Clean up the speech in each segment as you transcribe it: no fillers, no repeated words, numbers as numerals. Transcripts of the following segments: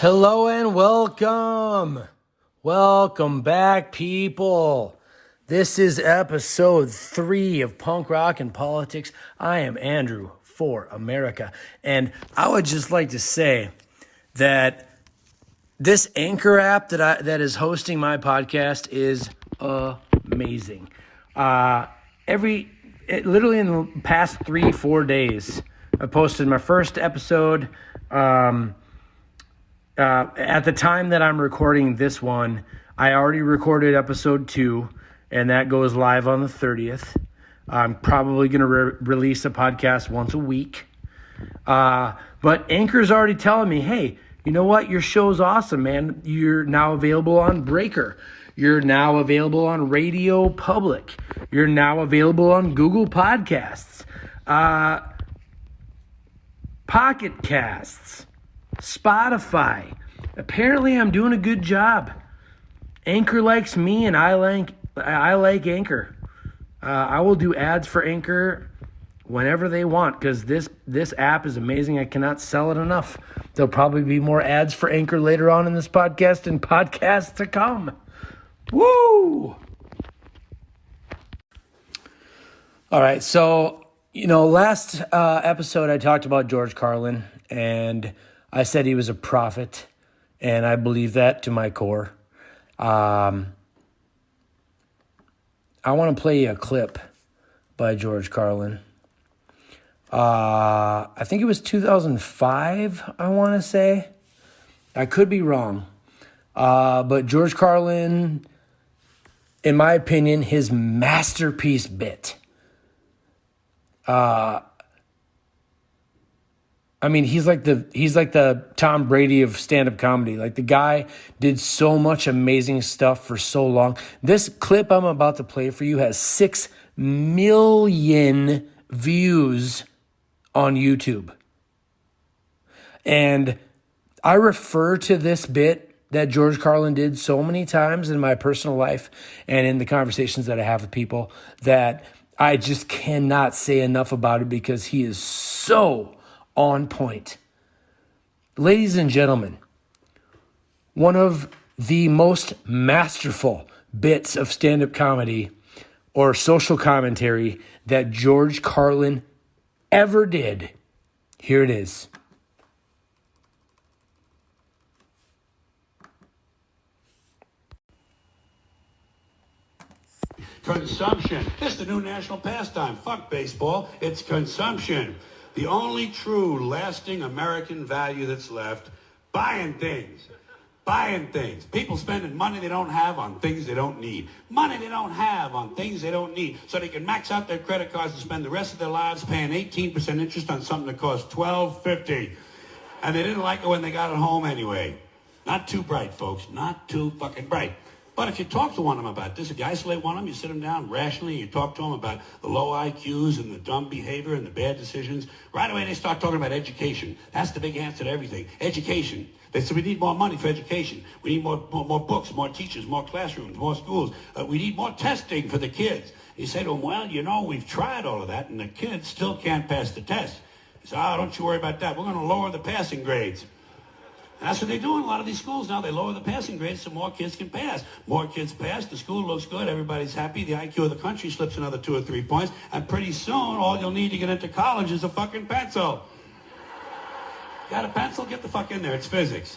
Hello and welcome. Welcome back, people. This is episode 3 of Punk Rock and Politics. I am Andrew for America. And I would just like to say that this Anchor app that is hosting my podcast is amazing. Literally in the past 3-4 days, I posted my first episode. At the time that I'm recording this one, I already recorded episode 2, and that goes live on the 30th. I'm probably going to release a podcast once a week. But Anchor's already telling me, hey, you know what? Your show's awesome, man. You're now available on Breaker. You're now available on Radio Public. You're now available on Google Podcasts, Pocket Casts, Spotify. Apparently, I'm doing a good job. Anchor likes me, and I like Anchor. I will do ads for Anchor whenever they want because this app is amazing. I cannot sell it enough. There'll probably be more ads for Anchor later on in this podcast and podcasts to come. Woo! All right, so, last episode I talked about George Carlin, and I said he was a prophet, and I believe that to my core. I want to play a clip by George Carlin. I think it was 2005, I want to say. I could be wrong. But George Carlin, in my opinion, his masterpiece bit. He's like the Tom Brady of stand-up comedy. Like, the guy did so much amazing stuff for so long. This clip I'm about to play for you has 6 million views on YouTube. And I refer to this bit that George Carlin did so many times in my personal life and in the conversations that I have with people that I just cannot say enough about it because he is so on point. Ladies and gentlemen, one of the most masterful bits of stand-up comedy or social commentary that George Carlin ever did. Here it is. Consumption. It's the new national pastime. Fuck baseball. It's consumption. The only true lasting American value that's left, buying things. Buying things. People spending money they don't have on things they don't need. Money they don't have on things they don't need. So they can max out their credit cards and spend the rest of their lives paying 18% interest on something that costs $12.50. And they didn't like it when they got it home anyway. Not too bright, folks. Not too fucking bright. But if you talk to one of them about this, if you isolate one of them, you sit them down rationally, you talk to them about the low IQs and the dumb behavior and the bad decisions, right away they start talking about education. That's the big answer to everything. Education. They say we need more money for education. We need more books, more teachers, more classrooms, more schools. We need more testing for the kids. You say to them, well, we've tried all of that, and the kids still can't pass the test. You say, don't you worry about that. We're going to lower the passing grades. And that's what they do in a lot of these schools now. They lower the passing grades so more kids can pass. More kids pass, the school looks good, everybody's happy, the IQ of the country slips another 2 or 3 points, and pretty soon all you'll need to get into college is a fucking pencil. Got a pencil? Get the fuck in there. It's physics.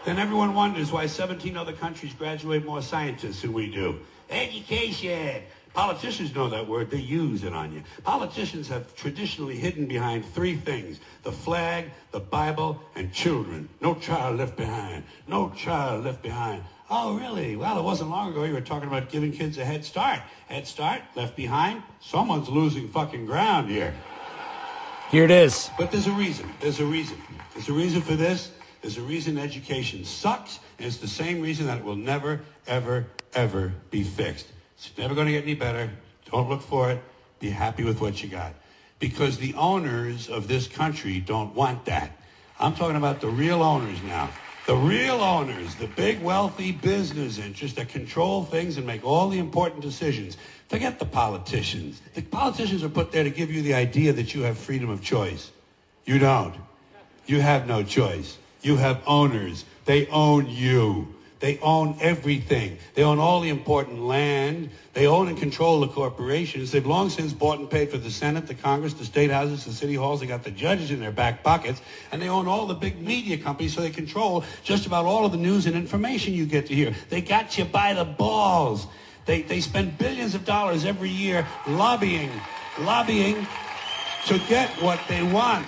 Then everyone wonders why 17 other countries graduate more scientists than we do. Education. Politicians know that word. They use it on you. Politicians have traditionally hidden behind 3 things: the flag, the Bible, and children. No child left behind. No child left behind. Oh, really? Well, it wasn't long ago you were talking about giving kids a head start. Head start, left behind. Someone's losing fucking ground here. Here it is. But there's a reason. There's a reason. There's a reason for this. There's a reason education sucks, and it's the same reason that it will never, ever, ever be fixed. It's never going to get any better. Don't look for it. Be happy with what you got. Because the owners of this country don't want that. I'm talking about the real owners now. The real owners, the big wealthy business interests that control things and make all the important decisions. Forget the politicians. The politicians are put there to give you the idea that you have freedom of choice. You don't. You have no choice. You have owners. They own you. They own everything. They own all the important land. They own and control the corporations. They've long since bought and paid for the Senate, the Congress, the state houses, the city halls. They got the judges in their back pockets. And they own all the big media companies, so they control just about all of the news and information you get to hear. They got you by the balls. They spend billions of dollars every year lobbying to get what they want.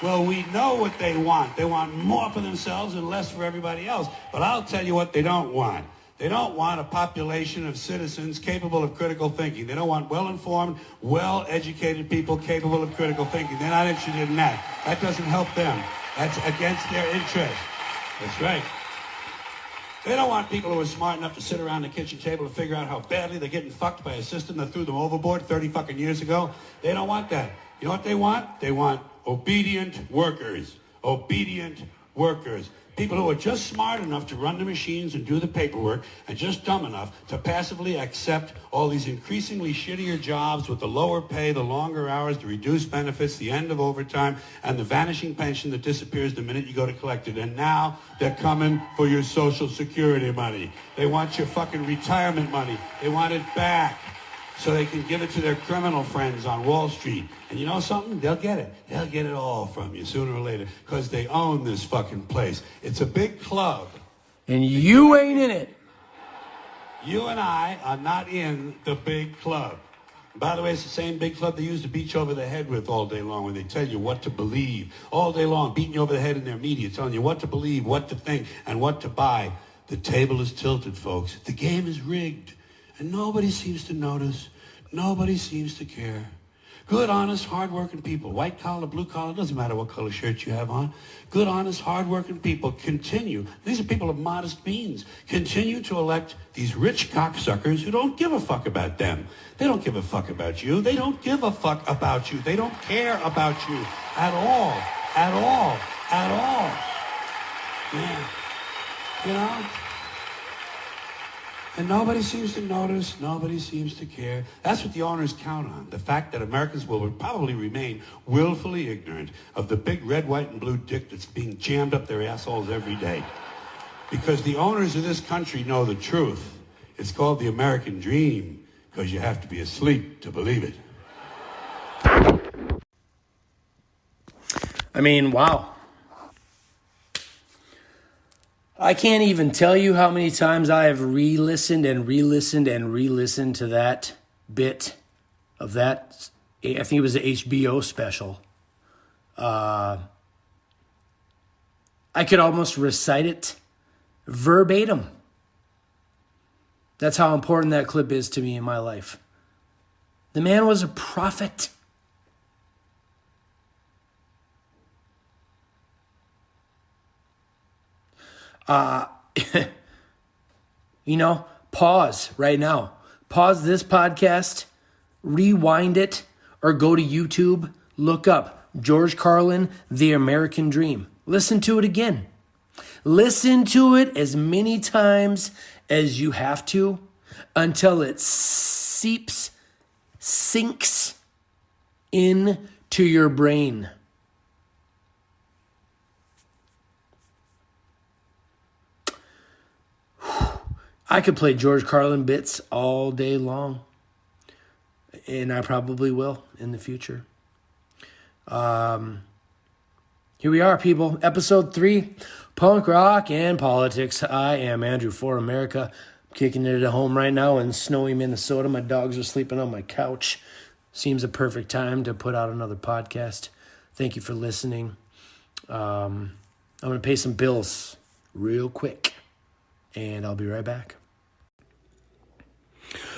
Well, we know what they want. They want more for themselves and less for everybody else. But I'll tell you what they don't want. They don't want a population of citizens capable of critical thinking. They don't want well-informed, well-educated people capable of critical thinking. They're not interested in that. That doesn't help them. That's against their interest. That's right. They don't want people who are smart enough to sit around the kitchen table to figure out how badly they're getting fucked by a system that threw them overboard 30 fucking years ago. They don't want that. You know what they want? They want obedient workers. Obedient workers. People who are just smart enough to run the machines and do the paperwork and just dumb enough to passively accept all these increasingly shittier jobs with the lower pay, the longer hours, the reduced benefits, the end of overtime, and the vanishing pension that disappears the minute you go to collect it. And now they're coming for your Social Security money. They want your fucking retirement money. They want it back so they can give it to their criminal friends on Wall Street. And you know something? They'll get it. They'll get it all from you sooner or later because they own this fucking place. It's a big club. And you ain't in it. You and I are not in the big club. By the way, it's the same big club they used to beat you over the head with all day long when they tell you what to believe. All day long, beating you over the head in their media, telling you what to believe, what to think, and what to buy. The table is tilted, folks. The game is rigged. And nobody seems to notice. Nobody seems to care. Good, honest, hard-working people, white collar, blue collar, doesn't matter what color shirt you have on. Good, honest, hard-working people continue. These are people of modest means. Continue to elect these rich cocksuckers who don't give a fuck about them. They don't give a fuck about you. They don't give a fuck about you. They don't care about you at all. At all. At all. Yeah. You know? And nobody seems to notice, nobody seems to care. That's what the owners count on, the fact that Americans will probably remain willfully ignorant of the big red, white, and blue dick that's being jammed up their assholes every day. Because the owners of this country know the truth. It's called the American dream, because you have to be asleep to believe it. I mean, wow. I can't even tell you how many times I have re-listened and re-listened and re-listened to that bit of that. I think it was the HBO special. I could almost recite it verbatim. That's how important that clip is to me in my life. The man was a prophet. Pause right now. Pause this podcast, rewind it, or go to YouTube, look up George Carlin, The American Dream. Listen to it again. Listen to it as many times as you have to until it sinks into your brain. I could play George Carlin bits all day long, and I probably will in the future. Here we are, people. Episode 3, Punk Rock and Politics. I am Andrew for America. I'm kicking it at home right now in snowy Minnesota. My dogs are sleeping on my couch. Seems a perfect time to put out another podcast. Thank you for listening. I'm going to pay some bills real quick, and I'll be right back.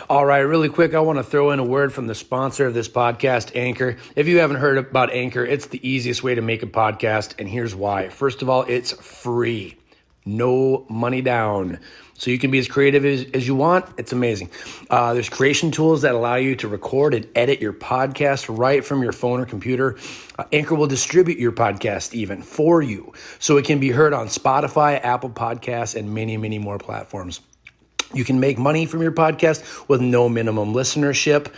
All right, really quick, I want to throw in a word from the sponsor of this podcast, Anchor. If you haven't heard about Anchor, it's the easiest way to make a podcast, and here's why. First of all, it's free. No money down. So you can be as creative as you want. It's amazing. There's creation tools that allow you to record and edit your podcast right from your phone or computer. Anchor will distribute your podcast even for you, so it can be heard on Spotify, Apple Podcasts, and many, many more platforms. You can make money from your podcast with no minimum listenership.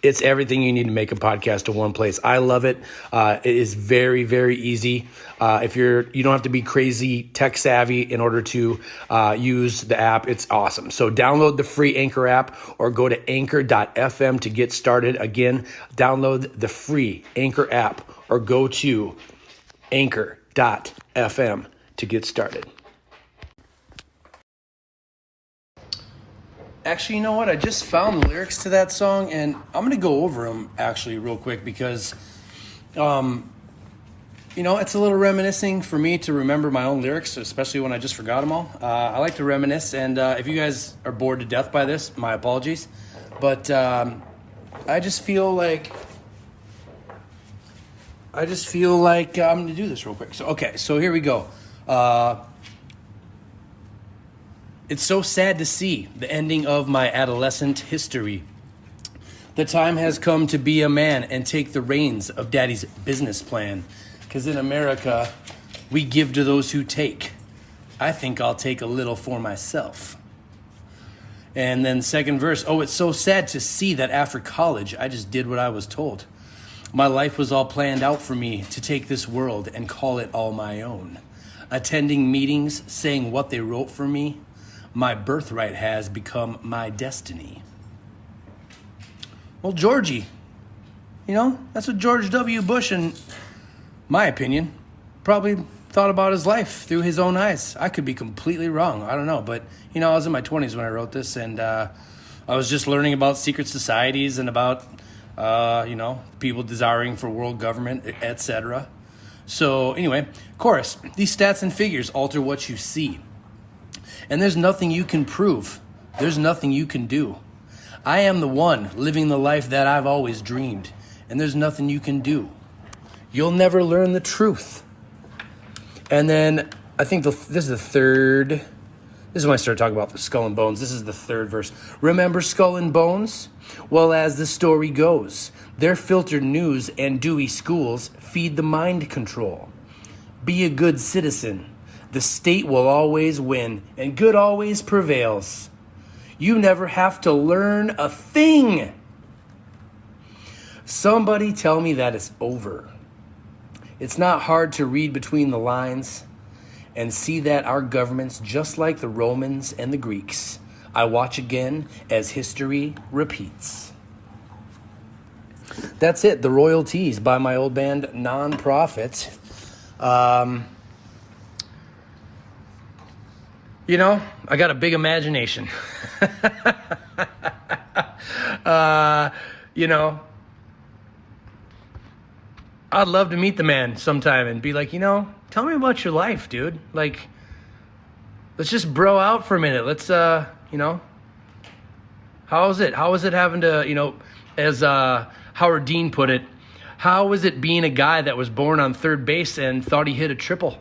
It's everything you need to make a podcast in one place. I love it. It is very, very easy. If you don't have to be crazy tech savvy in order to use the app. It's awesome. So download the free Anchor app or go to anchor.fm to get started. Again, download the free Anchor app or go to anchor.fm to get started. Actually, you know what? I just found the lyrics to that song, and I'm going to go over them actually real quick because, it's a little reminiscing for me to remember my own lyrics, especially when I just forgot them all. I like to reminisce, and if you guys are bored to death by this, my apologies. But I just feel like I'm going to do this real quick. So here we go. It's so sad to see the ending of my adolescent history. The time has come to be a man and take the reins of daddy's business plan. 'Cause in America, we give to those who take. I think I'll take a little for myself. And then second verse, it's so sad to see that after college, I just did what I was told. My life was all planned out for me to take this world and call it all my own. Attending meetings, saying what they wrote for me. My birthright has become my destiny. Well, Georgie, that's what George W. Bush, in my opinion, probably thought about his life through his own eyes. I could be completely wrong. I don't know. But, I was in my 20s when I wrote this, and I was just learning about secret societies and about, people desiring for world government, etc. So anyway, chorus. These stats and figures alter what you see. And there's nothing you can prove. There's nothing you can do. I am the one living the life that I've always dreamed. And there's nothing you can do. You'll never learn the truth. And then I think this is the third. This is when I started talking about the skull and bones. This is the third verse. Remember skull and bones? Well, as the story goes, their filtered news and dewy schools feed the mind control. Be a good citizen. The state will always win, and good always prevails. You never have to learn a thing. Somebody tell me that it's over. It's not hard to read between the lines and see that our government's just like the Romans and the Greeks. I watch again as history repeats. That's it, the Royal Tease by my old band Nonprofit. I got a big imagination. I'd love to meet the man sometime and be like, tell me about your life, dude. Like, let's just bro out for a minute. Let's, how was it? How was it having to, as Howard Dean put it, how was it being a guy that was born on third base and thought he hit a triple?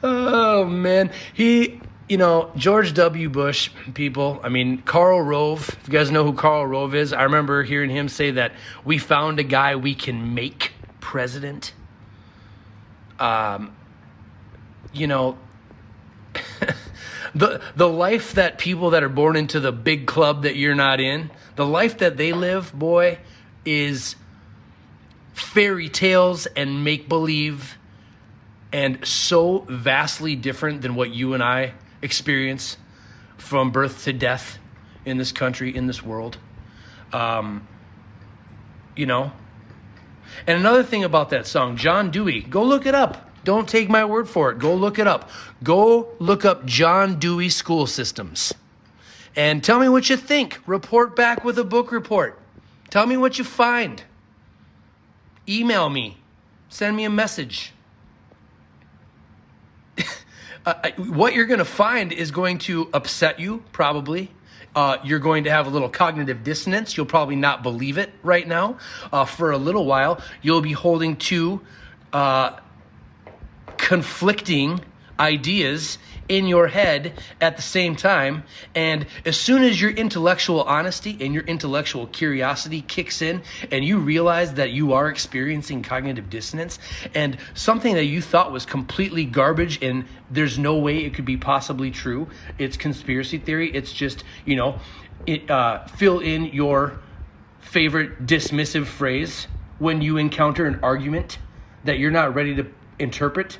Oh, man. George W. Bush, people, Karl Rove, if you guys know who Karl Rove is, I remember hearing him say that we found a guy we can make president. The life that people that are born into the big club that you're not in, the life that they live, boy, is fairy tales and make-believe and so vastly different than what you and I experience from birth to death in this country, in this world. And another thing about that song, John Dewey, go look it up. Don't take my word for it. Go look it up. Go look up John Dewey school systems. And tell me what you think. Report back with a book report. Tell me what you find. Email me. Send me a message. What you're going to find is going to upset you, probably. You're going to have a little cognitive dissonance. You'll probably not believe it right now. For a little while, you'll be holding two conflicting ideas in your head at the same time. And as soon as your intellectual honesty and your intellectual curiosity kicks in and you realize that you are experiencing cognitive dissonance and something that you thought was completely garbage and there's no way it could be possibly true, it's conspiracy theory, it's just, fill in your favorite dismissive phrase when you encounter an argument that you're not ready to interpret.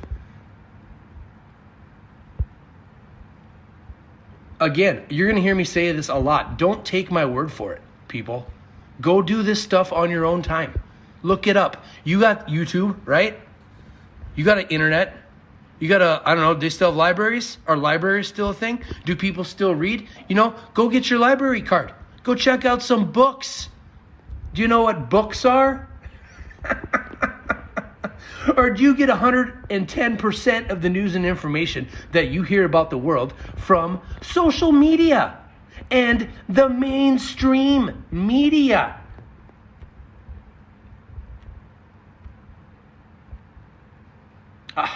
Again, you're going to hear me say this a lot. Don't take my word for it, people. Go do this stuff on your own time. Look it up. You got YouTube, right? You got an internet. You got I don't know, they still have libraries? Are libraries still a thing? Do people still read? Go get your library card. Go check out some books. Do you know what books are? Or do you get 110% of the news and information that you hear about the world from social media and the mainstream media? I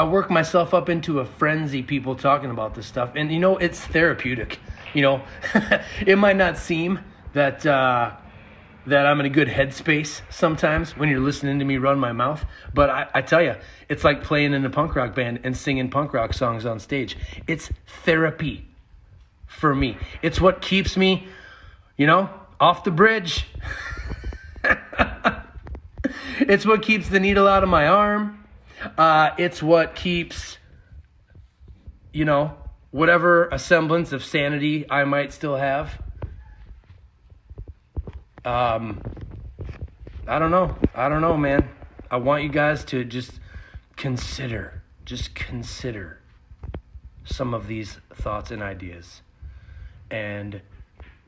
work myself up into a frenzy, people talking about this stuff. And, it's therapeutic. It might not seem that I'm in a good headspace sometimes when you're listening to me run my mouth. But I tell you, it's like playing in a punk rock band and singing punk rock songs on stage. It's therapy for me. It's what keeps me, off the bridge. It's what keeps the needle out of my arm. It's what keeps, whatever a semblance of sanity I might still have. I don't know, man. I want you guys to just consider some of these thoughts and ideas. And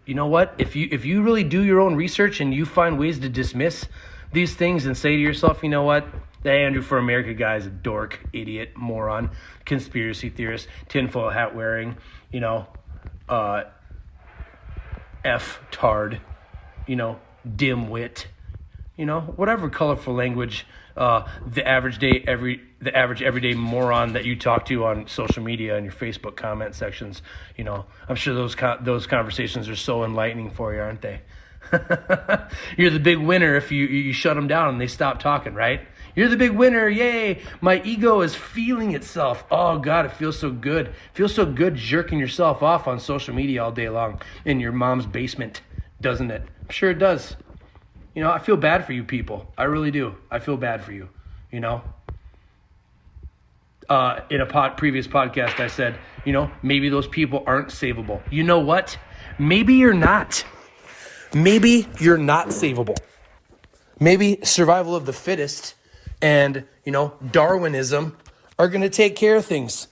you know what? If you really do your own research and you find ways to dismiss these things and say to yourself, you know what? That Andrew for America guy is a dork, idiot, moron, conspiracy theorist, tinfoil hat wearing, F-tard, dimwit, whatever colorful language the average everyday moron that you talk to on social media and your Facebook comment sections, I'm sure those conversations are so enlightening for you, aren't they? You're the big winner if you shut them down and they stop talking, right? You're the big winner. Yay. My ego is feeling itself. Oh, God, it feels so good. It feels so good jerking yourself off on social media all day long in your mom's basement, doesn't it? I'm sure it does. I feel bad for you people. I really do. I feel bad for you, In a previous podcast, I said, maybe those people aren't savable. You know what? Maybe you're not. Maybe you're not savable. Maybe survival of the fittest and, Darwinism are going to take care of things.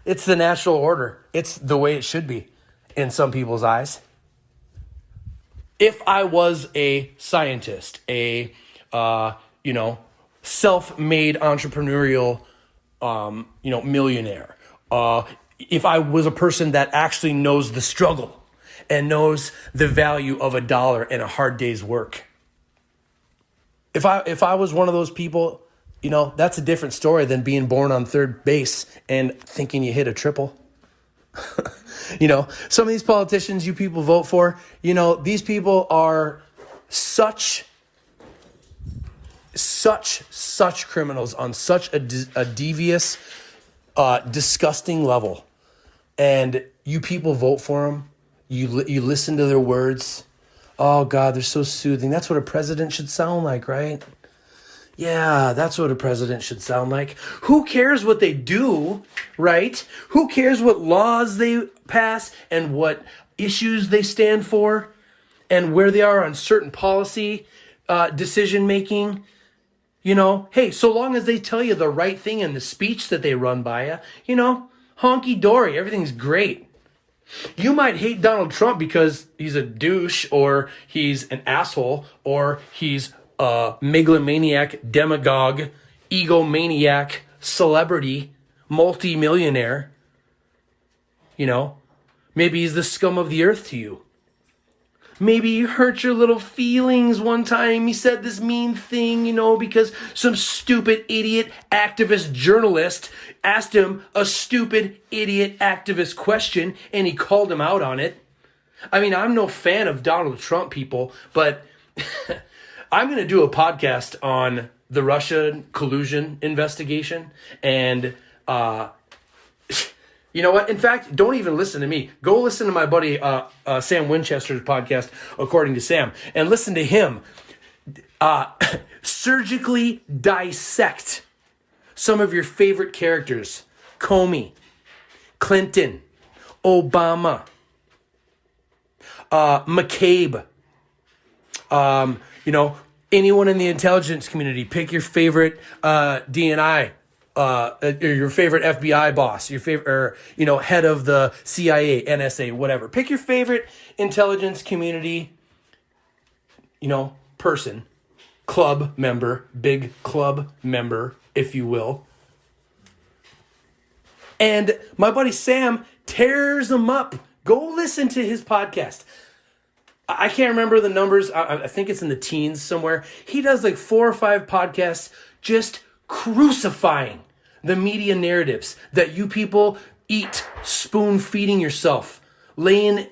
It's the natural order. It's the way it should be in some people's eyes. If I was a scientist, a, self-made entrepreneurial, millionaire, if I was a person that actually knows the struggle and knows the value of a dollar and a hard day's work, if I was one of those people, that's a different story than being born on third base and thinking you hit a triple. Some of these politicians you people vote for, these people are such criminals on such a devious, disgusting level. And you people vote for them. You listen to their words. Oh, God, they're so soothing. That's what a president should sound like, right? Yeah, that's what a president should sound like. Who cares what they do, right? Who cares what laws they pass and what issues they stand for and where they are on certain policy decision making? Hey, so long as they tell you the right thing in the speech that they run by you, honky-dory, everything's great. You might hate Donald Trump because he's a douche or he's an asshole or he's a megalomaniac, demagogue, egomaniac, celebrity, multi-millionaire. Maybe he's the scum of the earth to you. maybe he hurt your little feelings one time. He said this mean thing, because some stupid idiot activist journalist asked him a stupid idiot activist question and he called him out on it. I mean, I'm no fan of Donald Trump, people, but I'm going to do a podcast on the Russia collusion investigation. And you know what? In fact, don't even listen to me. Go listen to my buddy Sam Winchester's podcast, According to Sam, and listen to him surgically dissect some of your favorite characters. Comey, Clinton, Obama, McCabe, anyone in the intelligence community. Pick your favorite DNI, your favorite FBI boss, your favorite, head of the CIA, NSA, whatever. Pick your favorite intelligence community, person, club member, big club member, if you will. And my buddy Sam tears them up. Go listen to his podcast. I can't remember the numbers. I think it's in the teens somewhere. He does like 4 or 5 podcasts just crucifying the media narratives that you people eat, spoon feeding yourself, laying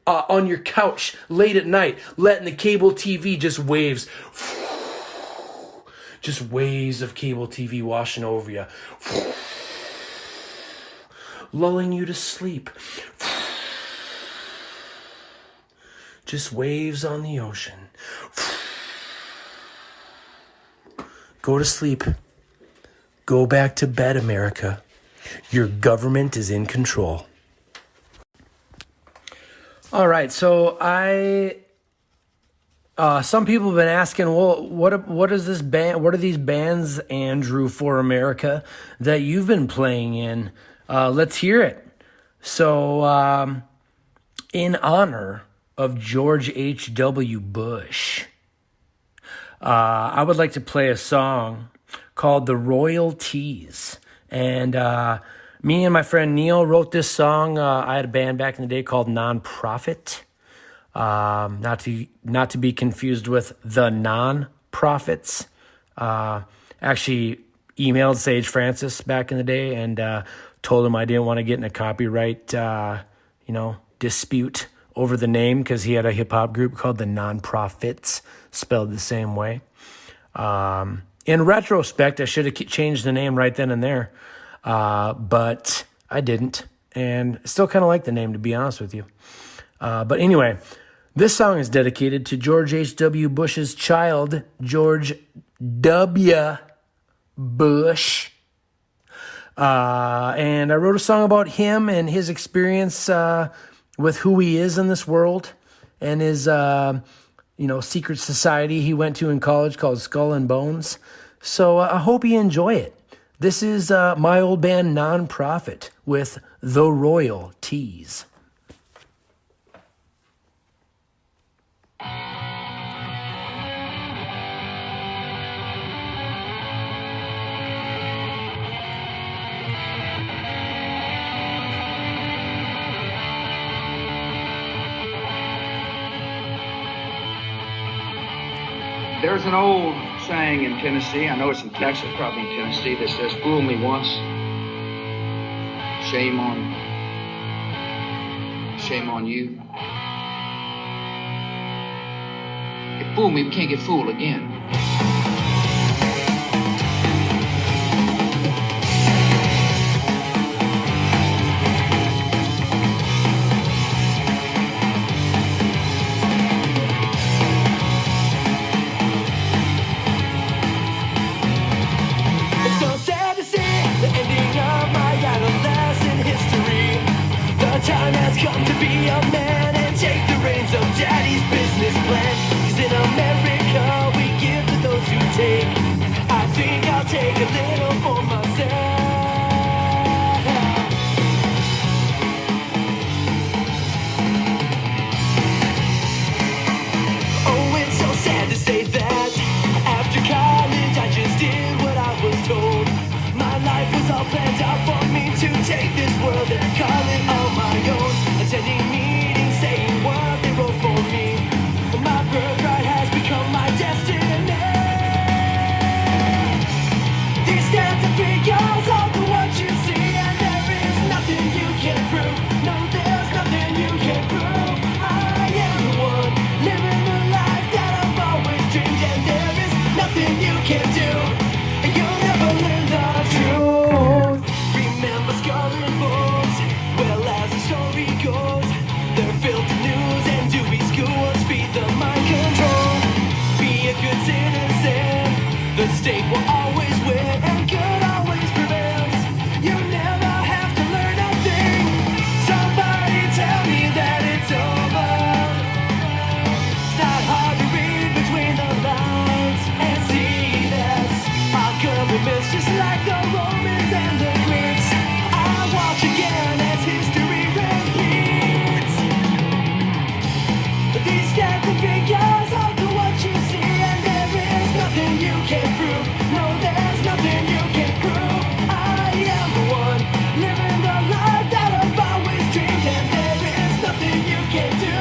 on your couch late at night, letting the cable TV just waves of cable TV washing over you, lulling you to sleep. Just waves on the ocean. Go to sleep. Go back to bed, America. Your government is in control. All right, so some people have been asking, well, what is this band? What are these bands, Andrew, for America that you've been playing in? Let's hear it. So, in honor of George H.W. Bush, I would like to play a song called The Royal Tease. And me and my friend Neil wrote this song. I had a band back in the day called Nonprofit. Not to be confused with The Non-Profits. Actually emailed Sage Francis back in the day and told him I didn't want to get in a copyright dispute over the name because he had a hip-hop group called the Nonprofits, spelled the same way. In retrospect, I should have changed the name right then and there, but I didn't, and still kind of like the name, to be honest with you. But anyway, this song is dedicated to George H.W. Bush's child, George Dubya Bush. And I wrote a song about him and his experience with who he is in this world and his, secret society he went to in college called Skull and Bones. So I hope you enjoy it. This is my old band Nonprofit with The Royal Tease. There's an old saying in Tennessee, I know it's in Texas, probably in Tennessee, that says, fool me once, shame on you. If fool me, we can't get fooled again. Time has come to be a man and take the reins of daddy's business plan. 'Cause in America we give to those who take. I think I'll take a little for myself. Oh, it's so sad to say that after college I just did what I was told. My life was all planned out for me to take this world and call it on my own. Attending meetings, saying what they wrote for me. The state will always win and good always prevails. You never have to learn a thing. Somebody tell me that it's over. It's not hard to read between the lines and see this. Our government's just like the Romans and the Greeks. I watch again as history repeats. These stats and figures are to what you see, and there is nothing you can prove. No, there's nothing you can prove. I am the one living the life that I've always dreamed, and there is nothing you can do.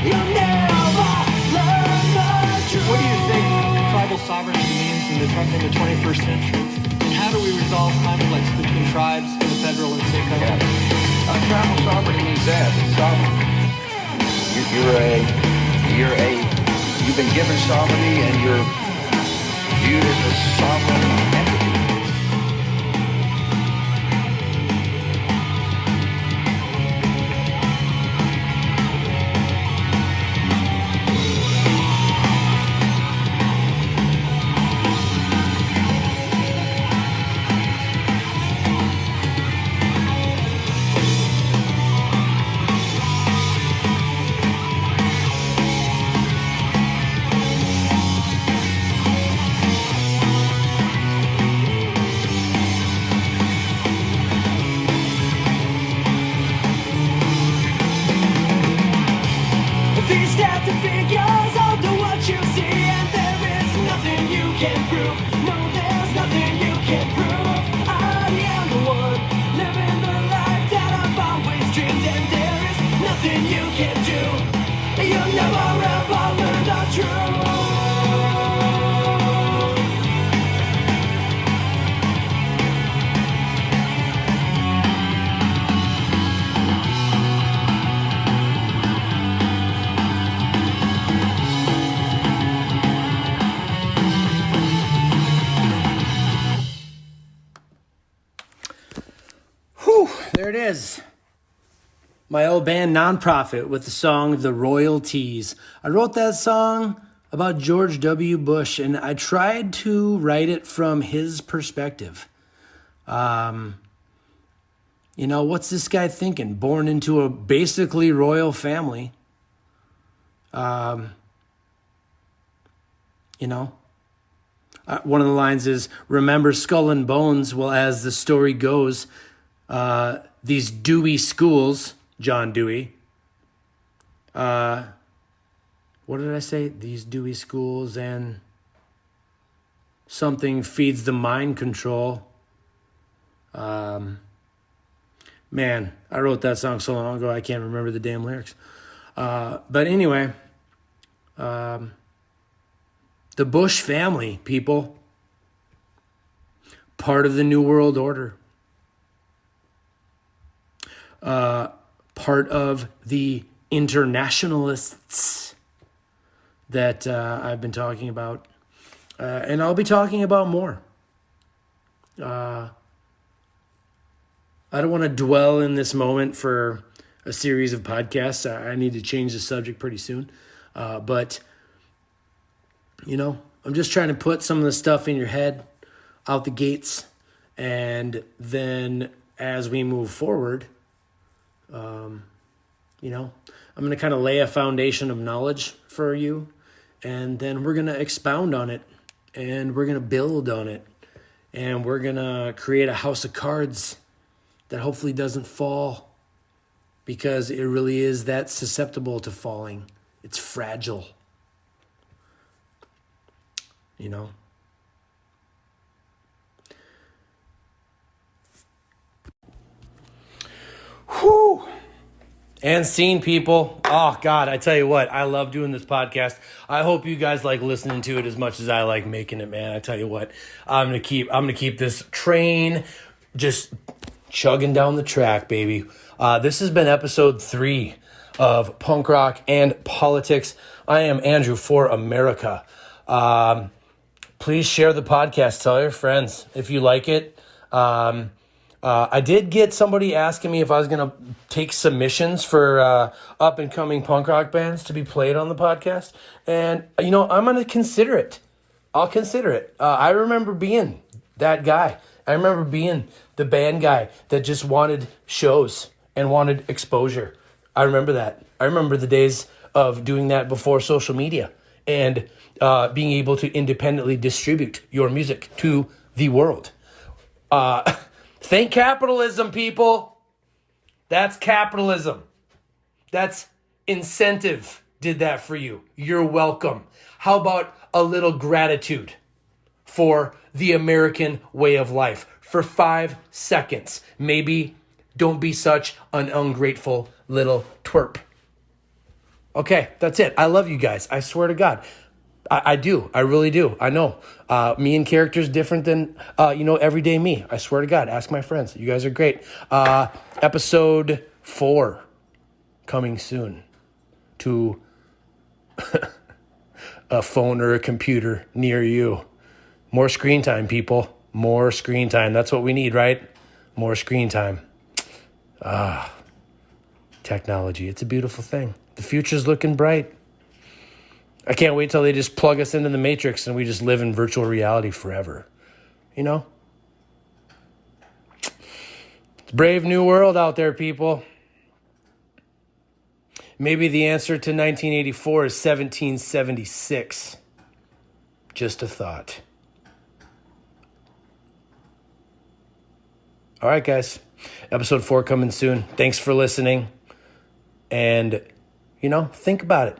You'll never learn the truth. What do you think tribal sovereignty means in the 21st century? And how do we resolve conflicts between tribes and the federal and state government? Tribal sovereignty means that. It's sovereign. You've been given sovereignty and you're viewed as a sovereign entity. These stats and figures all do what you see, and there is nothing you can prove. No, there's nothing you can prove. I am the one living the life that I've always dreamed, and there is nothing you can do. You'll never ever learn the truth. Whew, there it is. My old band Nonprofit with the song The Royal Tease. I wrote that song about George W. Bush, and I tried to write it from his perspective. You know, what's this guy thinking? Born into a basically royal family. You know, one of the lines is, remember Skull and Bones? Well, as the story goes, these Dewey schools, John Dewey. What did I say? These Dewey schools and something feeds the mind control. Man, I wrote that song so long ago, I can't remember the damn lyrics. But anyway, the Bush family, people, part of the New World Order. Part of the internationalists that I've been talking about. And I'll be talking about more. I don't want to dwell in this moment for a series of podcasts. I need to change the subject pretty soon. But, you know, I'm just trying to put some of the stuff in your head out the gates. And then as we move forward, you know, I'm going to kind of lay a foundation of knowledge for you, and then we're going to expound on it, and we're going to build on it, and we're going to create a house of cards that hopefully doesn't fall, because it really is that susceptible to falling. It's fragile, you know. Whew. And scene, people. Oh, God, I tell you what, I love doing this podcast. I hope you guys like listening to it as much as I like making it, man. I tell you what, I'm gonna keep this train just chugging down the track, baby. This has been episode 3 of Punk Rock and Politics. I am Andrew for America. Please share the podcast. Tell your friends if you like it. I did get somebody asking me if I was going to take submissions for up-and-coming punk rock bands to be played on the podcast. And, you know, I'm going to consider it. I'll consider it. I remember being that guy. I remember being the band guy that just wanted shows and wanted exposure. I remember that. I remember the days of doing that before social media and being able to independently distribute your music to the world. Thank capitalism, people. That's capitalism. That's incentive did that for you. You're welcome. How about a little gratitude for the American way of life for 5 seconds? Maybe don't be such an ungrateful little twerp. Okay, that's it. I love you guys. I swear to God. I do. I really do. I know. Me and characters different than, everyday me. I swear to God. Ask my friends. You guys are great. Episode 4 coming soon to a phone or a computer near you. More screen time, people. More screen time. That's what we need, right? More screen time. Technology. It's a beautiful thing. The future's looking bright. I can't wait till they just plug us into the Matrix and we just live in virtual reality forever. You know? It's a brave new world out there, people. Maybe the answer to 1984 is 1776. Just a thought. All right, guys. Episode 4 coming soon. Thanks for listening. And, think about it.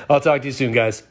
I'll talk to you soon, guys.